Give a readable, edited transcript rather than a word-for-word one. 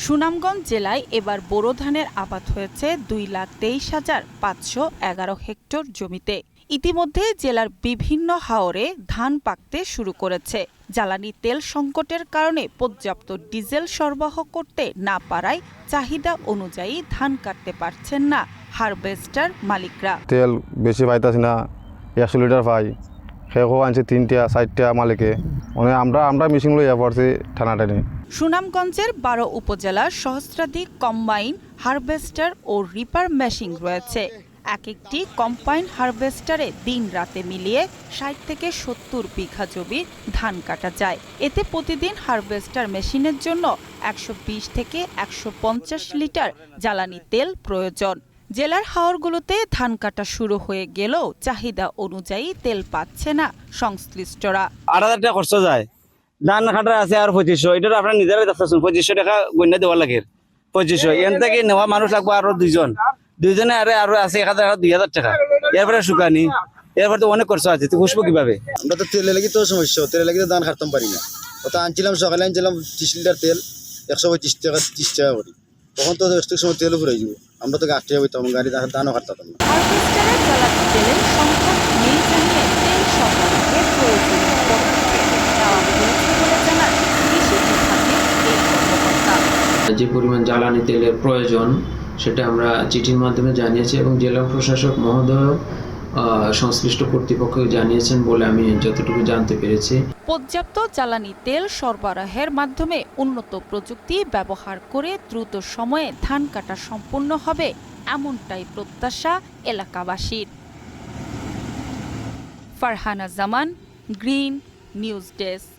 সুনামগঞ্জ জেলায় এবার বোরো ধানের আবাদ হয়েছে 2,23,511 হেক্টর জমিতে। ইতিমধ্যে জেলার বিভিন্ন হাওরে ধান পাকতে শুরু করেছে। জ্বালানি তেল সংকটের কারণে পর্যাপ্ত ডিজেল সরবরাহ করতে না পারায় চাহিদা অনুযায়ী ধান কাটতে পারছেন না হারভেস্টার মালিকরা। তেল বেশি পাইতাছি না, 100 লিটার পাই, সেও আনছে 3টা 4টা মালিকে, মানে আমরা মেশিন লইয়া পড়ছি টানাটানি। সুনামগঞ্জের 12 উপজেলার সহস্রাধিক কম্বাইন হারভেস্টার ও রিপার মেশিন রয়েছে। একটি কম্বাইন হারভেস্টারে দিন রাতে মিলিয়ে 60 থেকে 70 বিঘা জমির ধান কাটা যায়। এতে প্রতিদিন হারভেস্টার মেশিনের জন্য 120 থেকে 150 লিটার জ্বালানি তেল প্রয়োজন। জেলার হাওরগুলোতে ধান কাটা শুরু হয়ে গেলেও চাহিদা অনুযায়ী তেল পাচ্ছে না সংশ্লিষ্টরা। 8,000 টাকা খরচ যায়, ধান কাটা আছে আর 2500, এটা আপনার নিজেরাই দেখতেছেন 2500 টাকা গণ্য দেওয়া লাগে। 2500 এন থেকে নেওয়া মানুষ লাগবে আরো দুইজনে আরো আছে 1,000 2,000 টাকা, এরপরে শুকানি, এরপরে তো অনেক খরচ আছে। তুই খুশবো কিভাবে? আমরা তো তেলে লাগি তো সমস্যা, তেলে লাগি ধান কাটতাম পারি না। ওটা আনছিলাম সকালে, আনছিলাম 30 লিটার তেল 125 টাকা 30 টাকা করি, তখন তো একটু সময় তেলও ফুরাই যাব। আমরা তো 8 টাকা হইতাম, গাড়ি ধানও কাটতাম না। হারভেস্টারে জ্বালানি তেলের সংকট নেই জানিয়ে তেল সরবরাহে প্রয়োজনীয় পদক্ষেপ নেওয়া হয়েছে বলে জানান কৃষি বিভাগের এই কর্মকর্তা। যে পরিমাণ জ্বালানি তেলের প্রয়োজন সেটা আমরা চিঠির মাধ্যমে জানিয়েছি এবং জেলা প্রশাসক মহোদয় সংশ্লিষ্ট কর্তৃপক্ষকে জানিয়েছেন বলে আমি যতটুকু জানতে পেরেছি। পর্যাপ্ত জ্বালানি তেল সরবরাহের মাধ্যমে উন্নত প্রযুক্তি ব্যবহার করে দ্রুত সময়ে ধান কাটা সম্পন্ন হবে, এমনটাই প্রত্যাশা এলাকাবাসীর। ফারহানা জামান, গ্রিন নিউজ ডেস্ক।